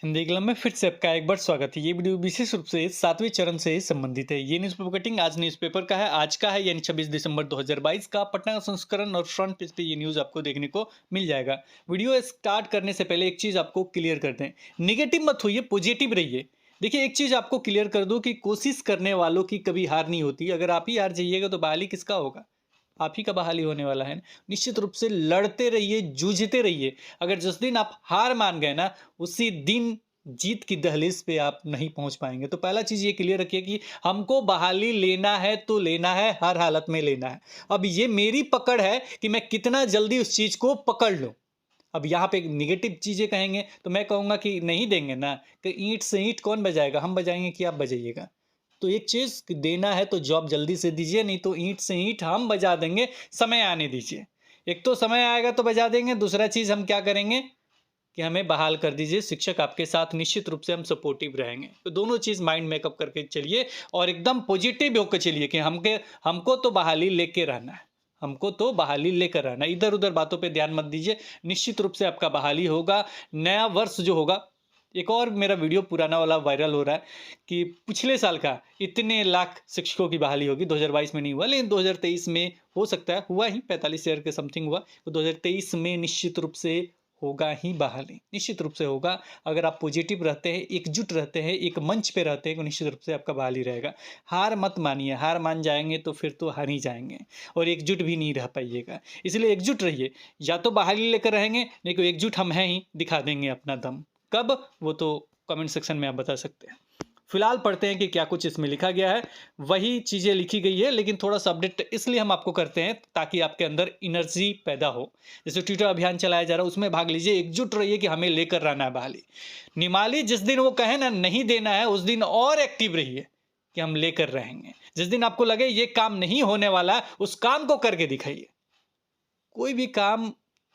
हिंदी कलम में फिर से आपका एक बार स्वागत है। ये वीडियो विशेष रूप से 7वें चरण से संबंधित है। ये न्यूज़पेपर कटिंग आज न्यूज़पेपर का है, आज का है यानी 26 दिसंबर 2022 का पटना का संस्करण और फ्रंट पेज पे ये न्यूज़ आपको देखने को मिल जाएगा। वीडियो स्टार्ट करने से पहले एक चीज़ आपको क्लियर कर दें, निगेटिव मत होइए, पॉजिटिव रहिए। देखिए, एक चीज़ आपको क्लियर कर दूँ कि कोशिश करने वालों की कभी हार नहीं होती। अगर आप ही हार जाइएगा तो बहाली किसका होगा? आप ही का बहाली होने वाला है। निश्चित रूप से लड़ते रहिए, जूझते रहिए। अगर जिस दिन आप हार मान गए ना, उसी दिन जीत की दहलीज पे आप नहीं पहुंच पाएंगे। तो पहला चीज ये क्लियर रखिए कि हमको बहाली लेना है तो लेना है, हर हालत में लेना है। अब ये मेरी पकड़ है कि मैं कितना जल्दी उस चीज को पकड़ लूं। अब यहाँ पे निगेटिव चीजें कहेंगे तो मैं कहूंगा कि नहीं देंगे ना, कि ईंट से ईंट कौन बजाएगा, हम बजाएंगे कि आप बजाइएगा? तो एक चीज देना है तो जॉब जल्दी से दीजिए, नहीं तो ईंट से ईंट हम बजा देंगे, समय आने दीजिए। एक तो समय आएगा तो बजा देंगे, दूसरा चीज हम क्या करेंगे कि हमें बहाल कर दीजिए। शिक्षक आपके साथ निश्चित रूप से हम सपोर्टिव रहेंगे। तो दोनों चीज़ माइंड मेकअप करके चलिए और एकदम पॉजिटिव होकर चलिए कि हमको तो बहाली लेके रहना है, हमको तो बहाली लेकर रहना है। इधर उधर बातों पे ध्यान मत दीजिए, निश्चित रूप से आपका बहाली होगा। नया वर्ष जो होगा, एक और मेरा वीडियो पुराना वाला वायरल हो रहा है कि पिछले साल का इतने लाख शिक्षकों की बहाली होगी। 2022 में नहीं हुआ, लेकिन 2023 में हो सकता है, हुआ ही 45,000 के समथिंग हुआ। तो 2023 में निश्चित रूप से होगा ही बहाली, निश्चित रूप से होगा। अगर आप पॉजिटिव रहते हैं, एकजुट रहते हैं, एक मंच पे रहते हैं तो निश्चित रूप से आपका बहाली रहेगा। हार मत मानिए, हार मान जाएंगे तो फिर तो हार ही जाएंगे और एकजुट भी नहीं रह पाइएगा। इसलिए एकजुट रहिए, या तो बहाली लेकर रहेंगे, नहीं तो एकजुट हम हैं ही, दिखा देंगे अपना दम। कब, वो तो कमेंट सेक्शन में आप बता सकते हैं। फिलहाल पढ़ते हैं कि क्या कुछ इसमें लिखा गया है। वही चीज़ें लिखी गई है, लेकिन थोड़ा सा अपडेट इसलिए हम आपको करते हैं ताकि आपके अंदर एनर्जी पैदा हो। जैसे ट्विटर अभियान चलाया जा रहा है, उसमें भाग लीजिए, एकजुट रहिए कि हमें लेकर रहना है बहाली। निमाली जिस दिन वो कहे ना नहीं देना है, उस दिन और एक्टिव रहिए कि हम लेकर रहेंगे। जिस दिन आपको लगे ये काम नहीं होने वाला है, उस काम को करके दिखाइए। कोई भी काम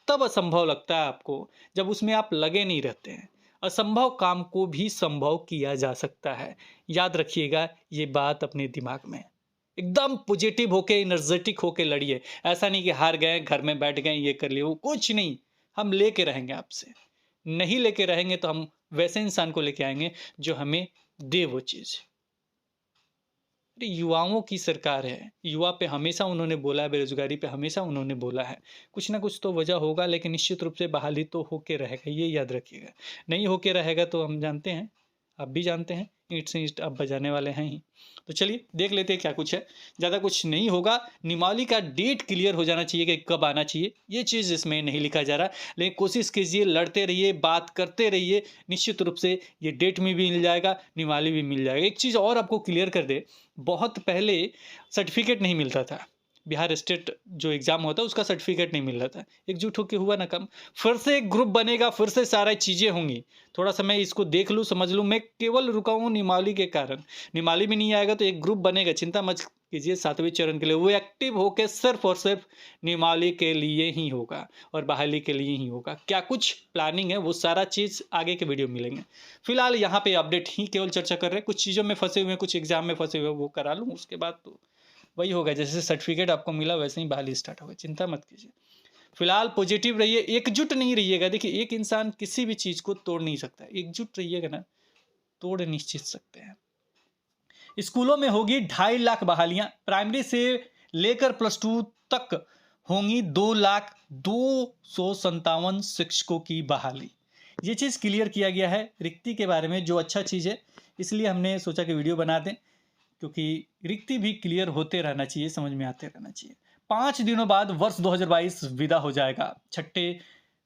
तब असंभव लगता है आपको जब उसमें आप लगे नहीं रहते हैं। असंभव काम को भी संभव किया जा सकता है। याद रखिएगा ये बात अपने दिमाग में। एकदम पॉजिटिव होके, एनर्जेटिक होके लड़िए। ऐसा नहीं कि हार गए, घर में बैठ गए, ये कर लिए, वो कुछ नहीं। हम लेके रहेंगे आपसे। नहीं लेके रहेंगे तो हम वैसे इंसान को लेके आएंगे जो हमें दे वो चीज़। अरे युवाओं की सरकार है, युवा पे हमेशा उन्होंने बोला है, बेरोजगारी पे हमेशा उन्होंने बोला है। कुछ ना कुछ तो वजह होगा, लेकिन निश्चित रूप से बहाली तो होके रहेगा, ये याद रखिएगा। नहीं होके रहेगा तो हम जानते हैं, आप भी जानते हैं, ईंट से ईंट आप बजाने वाले हैं ही। तो चलिए देख लेते हैं क्या कुछ है। ज़्यादा कुछ नहीं होगा। निमाली का डेट क्लियर हो जाना चाहिए कि कब आना चाहिए, ये चीज़ इसमें नहीं लिखा जा रहा। लेकिन कोशिश कीजिए, लड़ते रहिए, बात करते रहिए, निश्चित रूप से ये डेट में भी मिल जाएगा, निमाली भी मिल जाएगा। एक चीज़ और आपको क्लियर कर दे, बहुत पहले सर्टिफिकेट नहीं मिलता था। बिहार स्टेट जो एग्ज़ाम होता है उसका सर्टिफिकेट नहीं मिल रहा था। एकजुट होके हुआ ना काम, फिर से एक ग्रुप बनेगा, फिर से सारी चीज़ें होंगी। थोड़ा-सा मैं इसको देख लूँ, समझ लूँ, मैं केवल रुका हूँ निमाली के कारण। निमाली भी नहीं आएगा तो एक ग्रुप बनेगा, चिंता मत कीजिए। 7वें चरण के लिए वो एक्टिव होके सिर्फ़ और सिर्फ़ निमाली के लिए ही होगा और बहाली के लिए ही होगा। क्या कुछ प्लानिंग है वो सारा चीज़ आगे के वीडियो में मिलेंगे। फिलहाल यहाँ पे अपडेट ही केवल चर्चा कर रहे हैं। कुछ चीज़ों में फँसे हुए हैं, कुछ एग्ज़ाम में फँसे हुए हैं, वो करा लूँ, उसके बाद तो वही होगा। जैसे सर्टिफिकेट आपको मिला वैसे ही बहाली स्टार्ट होगा, चिंता मत कीजिए। फिलहाल पॉजिटिव रहिए, एकजुट नहीं रहिएगा। देखिए, एक इंसान किसी भी चीज़ को तोड़ नहीं सकता, एकजुट रहिएगा ना, तोड़ निश्चित सकते हैं। स्कूलों में होगी 2.5 लाख बहालियां, प्राइमरी से लेकर +2 तक होंगी 2,02,57 शिक्षकों की बहाली। ये चीज़ क्लियर किया गया है रिक्ति के बारे में, जो अच्छा चीज़ है। इसलिए हमने सोचा कि वीडियो बना दें, क्योंकि रिक्ति भी क्लियर होते रहना चाहिए, समझ में आते रहना चाहिए। 5 दिनों बाद वर्ष 2022 विदा हो जाएगा। छठे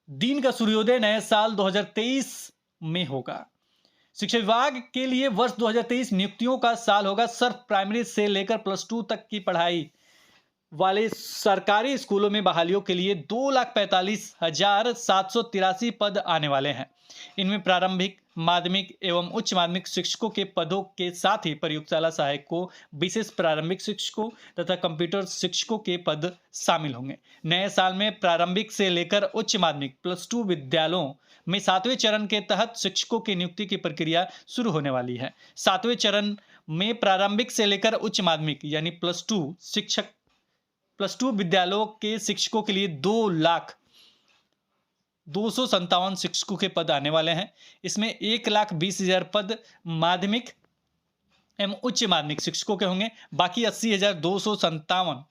दिन का सूर्योदय नए साल 2023 में होगा। शिक्षा विभाग के लिए वर्ष 2023 नियुक्तियों का साल होगा। सिर्फ प्राइमरी से लेकर +2 तक की पढ़ाई वाले सरकारी स्कूलों में बहालियों के लिए 2,45,783 पद आने वाले हैं। इनमें प्रारंभिक, माध्यमिक एवं उच्च माध्यमिक शिक्षकों के पदों के साथ ही प्रयोगशाला सहायकों, विशेष प्रारंभिक शिक्षकों तथा कंप्यूटर शिक्षकों के पद शामिल होंगे। नए साल में प्रारंभिक से लेकर उच्च माध्यमिक +2 विद्यालयों में 7वें चरण के तहत शिक्षकों की नियुक्ति की प्रक्रिया शुरू होने वाली है। 7वें चरण में प्रारंभिक से लेकर उच्च माध्यमिक यानी +2 विद्यालयों के शिक्षकों के लिए 2 लाख 257 शिक्षकों के पद आने वाले हैं। इसमें 1,20,000 पद माध्यमिक एवं उच्च माध्यमिक शिक्षकों के होंगे, बाकी 80,257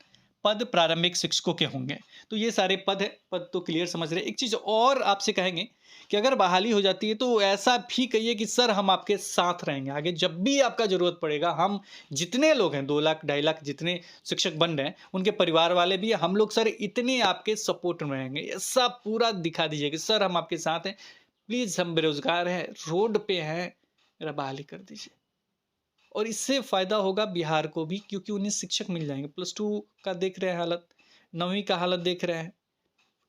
पद प्रारंभिक शिक्षकों के होंगे। तो ये सारे पद है, पद तो क्लियर समझ रहे हैं। एक चीज और आपसे कहेंगे कि अगर बहाली हो जाती है तो ऐसा भी कहिए कि सर हम आपके साथ रहेंगे, आगे जब भी आपका जरूरत पड़ेगा, हम जितने लोग हैं 2 लाख 2.5 लाख जितने शिक्षक बन रहे हैं उनके परिवार वाले भी, हम लोग सर इतने आपके सपोर्ट में रहेंगे। ऐसा पूरा दिखा दीजिए कि सर हम आपके साथ हैं, प्लीज हम बेरोजगार हैं, रोड पे हैं, मेरा बहाली कर दीजिए। और इससे फायदा होगा बिहार को भी, क्योंकि उन्हें शिक्षक मिल जाएंगे। +2 का देख रहे हैं हालत, 9वीं का हालत देख रहे हैं,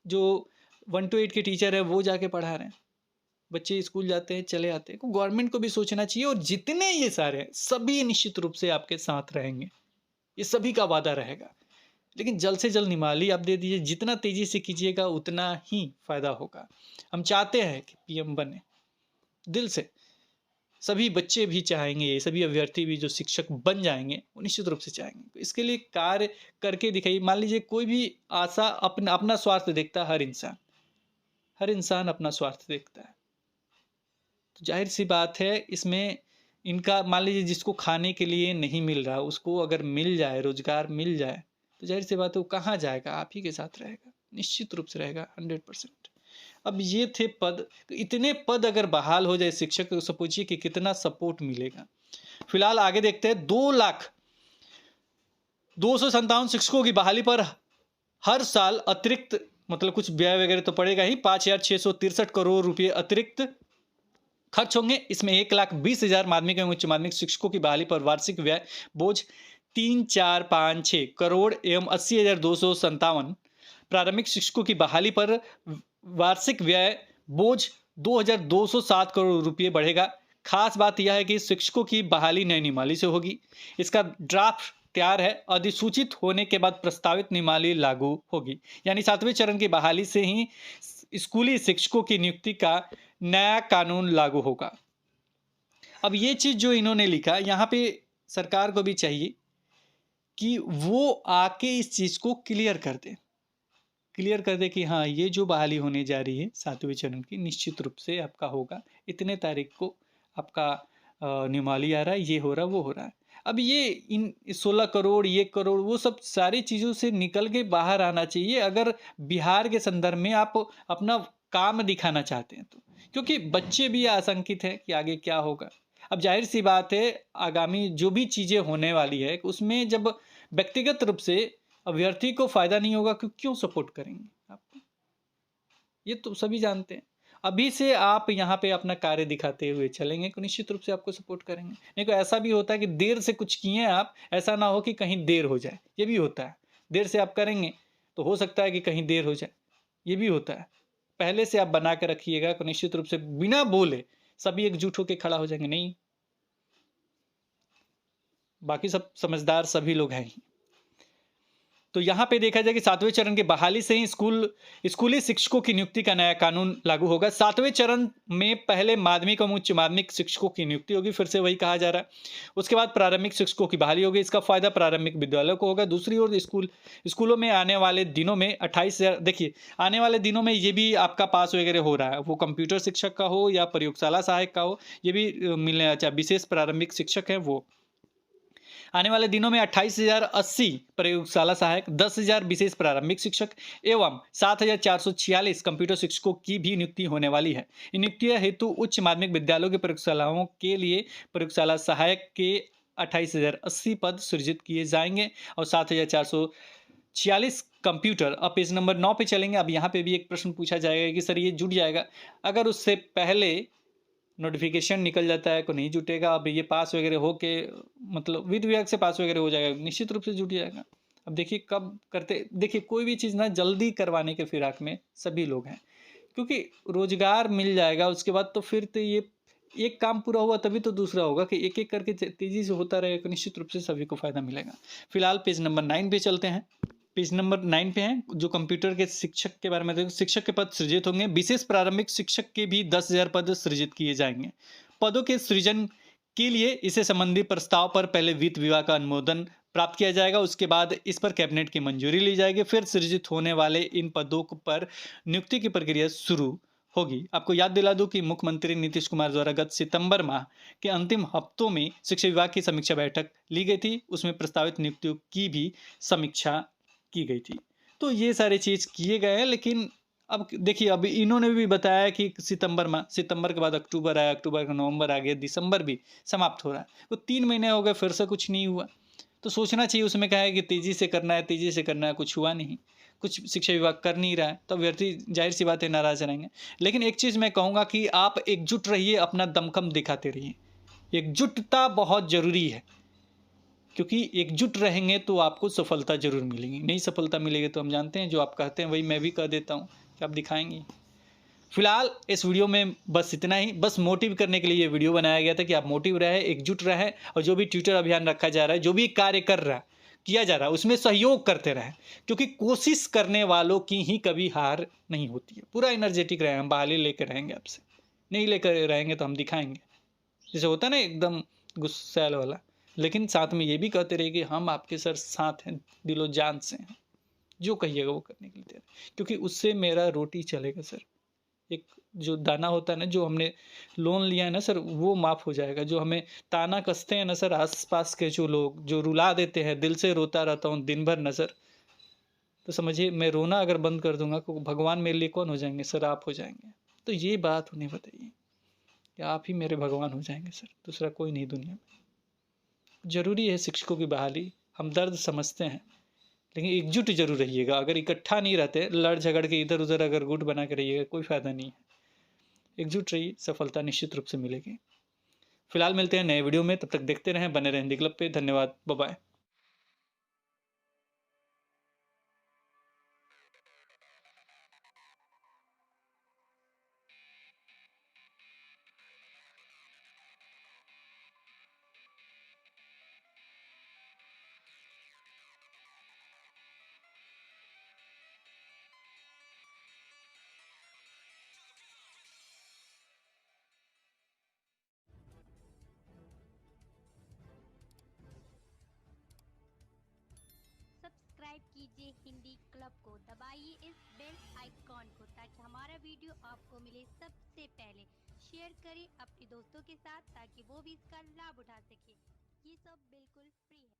जो 1 to 8 के टीचर है वो जाके पढ़ा रहे हैं, बच्चे स्कूल जाते हैं चले आते हैं। गवर्नमेंट को भी सोचना चाहिए, और जितने ये सारे हैं सभी निश्चित रूप से आपके साथ रहेंगे, ये सभी का वादा रहेगा। लेकिन जल्द से जल्द निमाली आप दे दीजिए, जितना तेजी से कीजिएगा उतना ही फायदा होगा। हम चाहते हैं कि पीएम बने, दिल से सभी बच्चे भी चाहेंगे, सभी अभ्यर्थी भी जो शिक्षक बन जाएंगे वो निश्चित रूप से चाहेंगे। तो इसके लिए कार्य करके दिखाइए। मान लीजिए कोई भी आशा अपना अपना स्वार्थ देखता है, हर इंसान अपना स्वार्थ देखता है। तो जाहिर सी बात है इसमें इनका, मान लीजिए जिसको खाने के लिए नहीं मिल रहा, उसको अगर मिल जाए, रोजगार मिल जाए, तो जाहिर सी बात है वो कहाँ जाएगा, आप ही के साथ रहेगा, निश्चित रूप से रहेगा 100%। अब ये थे पद, तो इतने पद अगर बहाल हो जाए शिक्षक, तो सोचिए कि कितना सपोर्ट मिलेगा। फिलहाल आगे देखते हैं। 2,02,57 शिक्षकों की बहाली पर हर साल अतिरिक्त, मतलब कुछ व्यय वगैरह तो पड़ेगा ही, 5,663 करोड़ रुपए अतिरिक्त खर्च होंगे। इसमें 1,20,000 माध्यमिक एवं उच्च माध्यमिक शिक्षकों की बहाली पर वार्षिक व्यय बोझ 3,456 करोड़ एवं 80,257 प्रारंभिक शिक्षकों की बहाली पर वार्षिक व्यय बोझ 2,207 करोड़ रुपए बढ़ेगा। खास बात यह है कि शिक्षकों की बहाली नई नियमावली से होगी। इसका ड्राफ्ट तैयार है, अधिसूचित होने के बाद प्रस्तावित नियमावली लागू होगी। यानी 7वें चरण की बहाली से ही स्कूली शिक्षकों की नियुक्ति का नया कानून लागू होगा। अब ये चीज जो इन्होंने लिखा, यहाँ पे सरकार को भी चाहिए कि वो आके इस चीज को क्लियर कर दे कि हाँ ये जो बहाली होने जा रही है 7वें चरण की, निश्चित रूप से आपका होगा, इतने तारीख को आपका नियमावली आ रहा है, ये हो रहा है, वो हो रहा है। अब ये इन 16 करोड़, ये करोड़, वो सब सारी चीज़ों से निकल के बाहर आना चाहिए, अगर बिहार के संदर्भ में आप अपना काम दिखाना चाहते हैं तो। क्योंकि बच्चे भी आशंकित हैं कि आगे क्या होगा। अब जाहिर सी बात है आगामी जो भी चीज़ें होने वाली है उसमें जब व्यक्तिगत रूप से अभ्यर्थी को फायदा नहीं होगा, क्यों सपोर्ट करेंगे आपको, ये तो सभी जानते हैं। अभी से आप यहाँ पे अपना कार्य दिखाते हुए चलेंगे तो निश्चित रूप से आपको सपोर्ट करेंगे। नहीं तो ऐसा भी होता है कि देर से कुछ किए आप, ऐसा ना हो कि कहीं देर हो जाए, ये भी होता है। देर से आप करेंगे तो हो सकता है कि कहीं देर हो जाए, ये भी होता है। पहले से आप बना के रखिएगा तो निश्चित रूप से बिना बोले सभी एकजुट होकर खड़ा हो जाएंगे। नहीं, बाकी सब समझदार सभी लोग हैं ही। तो यहाँ पे देखा जाए कि 7वें चरण की बहाली से ही स्कूली शिक्षकों की नियुक्ति का नया कानून लागू होगा। 7वें चरण में पहले माध्यमिक और उच्च माध्यमिक शिक्षकों की नियुक्ति होगी, फिर से वही कहा जा रहा है। उसके बाद प्रारंभिक शिक्षकों की बहाली होगी, इसका फायदा प्रारंभिक विद्यालयों को होगा। दूसरी ओर स्कूलों में आने वाले दिनों में 28,000, देखिए आने वाले दिनों में ये भी आपका पास वगैरह हो रहा है, वो कंप्यूटर शिक्षक का हो या प्रयोगशाला सहायक का हो, ये भी मिलने, अच्छा विशेष प्रारंभिक शिक्षक है वो। आने वाले दिनों में 28,080 प्रयोगशाला सहायक, 10,000 विशेष प्रारंभिक शिक्षक एवं 7,446 कंप्यूटर शिक्षकों की भी नियुक्ति होने वाली है। इन नियुक्तियां हेतु उच्च माध्यमिक विद्यालयों के प्रयोगशालाओं के लिए प्रयोगशाला सहायक के 28,080 पद सृजित किए जाएंगे और 7,446 कंप्यूटर। अब पेज नंबर 9 पे चलेंगे। अब यहाँ पे भी एक प्रश्न पूछा जाएगा कि सर ये जुट जाएगा, अगर उससे पहले नोटिफिकेशन निकल जाता है तो नहीं जुटेगा। अब ये पास वगैरह हो के, मतलब विधि विभाग से पास वगैरह हो जाएगा, निश्चित रूप से जुट जाएगा। अब देखिए कब करते, देखिए कोई भी चीज़ ना जल्दी करवाने के फिराक में सभी लोग हैं, क्योंकि रोजगार मिल जाएगा उसके बाद तो फिर तो ये एक काम पूरा हुआ तभी तो दूसरा होगा, कि एक एक करके तेजी से होता रहेगा, निश्चित रूप से सभी को फायदा मिलेगा। फिलहाल पेज नंबर 9 पे चलते हैं। पेज नंबर 9 पे हैं जो कंप्यूटर के शिक्षक के बारे में देखो। शिक्षक के पद सृजित होंगे, विशेष प्रारंभिक शिक्षक के भी 10,000 पद सृजित किए जाएंगे। पदों के सृजन के लिए इसे संबंधी प्रस्ताव पर पहले वित्त विभाग का अनुमोदन प्राप्त किया जाएगा। उसके बाद इस पर कैबिनेट की मंजूरी ली जाएगी। फिर सृजित होने वाले इन पदों पर नियुक्ति की प्रक्रिया शुरू होगी। आपको याद दिला दूं कि मुख्यमंत्री नीतीश कुमार द्वारा गत सितंबर माह के अंतिम हफ्तों में शिक्षा विभाग की समीक्षा बैठक ली गई थी। उसमें प्रस्तावित नियुक्तियों की भी समीक्षा की गई थी। तो ये सारे चीज किए गए हैं, लेकिन अब देखिए, अब इन्होंने भी बताया कि सितंबर के बाद अक्टूबर आया, अक्टूबर का नवंबर आ गया, दिसंबर भी समाप्त हो रहा है, तो 3 महीने हो गए, फिर से कुछ नहीं हुआ। तो सोचना चाहिए, उसमें क्या है कि तेजी से करना है, तेजी से करना है, कुछ हुआ नहीं, कुछ शिक्षा विभाग कर नहीं रहा है, तो अभ्यर्थी जाहिर सी बात है नाराज रहेंगे। लेकिन एक चीज मैं कहूंगा कि आप एकजुट रहिए, अपना दमखम दिखाते रहिए। एकजुटता बहुत जरूरी है, क्योंकि एकजुट रहेंगे तो आपको सफलता जरूर मिलेगी। नहीं सफलता मिलेगी तो हम जानते हैं, जो आप कहते हैं वही मैं भी कह देता हूँ कि आप दिखाएंगे। फिलहाल इस वीडियो में बस इतना ही, बस मोटिव करने के लिए ये वीडियो बनाया गया था कि आप मोटिव रहे, एकजुट रहे, और जो भी ट्विटर अभियान रखा जा रहा है, जो भी कार्य किया जा रहा है, उसमें सहयोग करते रहे, क्योंकि कोशिश करने वालों की ही कभी हार नहीं होती है। पूरा एनर्जेटिक रहे, हम बहाली लेकर रहेंगे आपसे, नहीं लेकर रहेंगे तो हम दिखाएंगे। जैसे होता है ना एकदम गुस्सैल वाला, लेकिन साथ में ये भी कहते रहिए कि हम आपके सर साथ हैं, दिलो जान से हैं, जो कहिएगा वो करने के लिए तैयार हैं। क्योंकि उससे मेरा रोटी चलेगा सर। एक जो दाना होता है ना, जो हमने लोन लिया है ना सर, वो माफ़ हो जाएगा। जो हमें ताना कसते हैं ना सर, आस-पास के जो लोग जो रुला देते हैं, दिल से रोता रहता हूँ दिन भर ना सर, तो समझिए मैं रोना अगर बंद कर दूँगा तो भगवान मेरे लिए कौन हो जाएँगे सर? आप हो जाएँगे। तो ये बात उन्हें बताइए कि आप ही मेरे भगवान हो जाएँगे सर, दूसरा कोई नहीं दुनिया में। ज़रूरी है शिक्षकों की बहाली, हम दर्द समझते हैं, लेकिन एकजुट ज़रूर रहिएगा। अगर इकट्ठा नहीं रहते, लड़ झगड़ के इधर-उधर अगर गुट बना के रहिएगा, कोई फ़ायदा नहीं है। एकजुट रहिए, सफलता निश्चित रूप से मिलेगी। फिलहाल मिलते हैं नए वीडियो में, तब तक देखते रहें, बने रहें हिंदी क्लब पे। धन्यवाद, बाय बाय। सब्सक्राइब कीजिए हिंदी क्लब को, दबाइए इस बेल आइकॉन को ताकि हमारा वीडियो आपको मिले सबसे पहले। शेयर करें अपने दोस्तों के साथ ताकि वो भी इसका लाभ उठा सके। ये सब बिल्कुल फ्री है।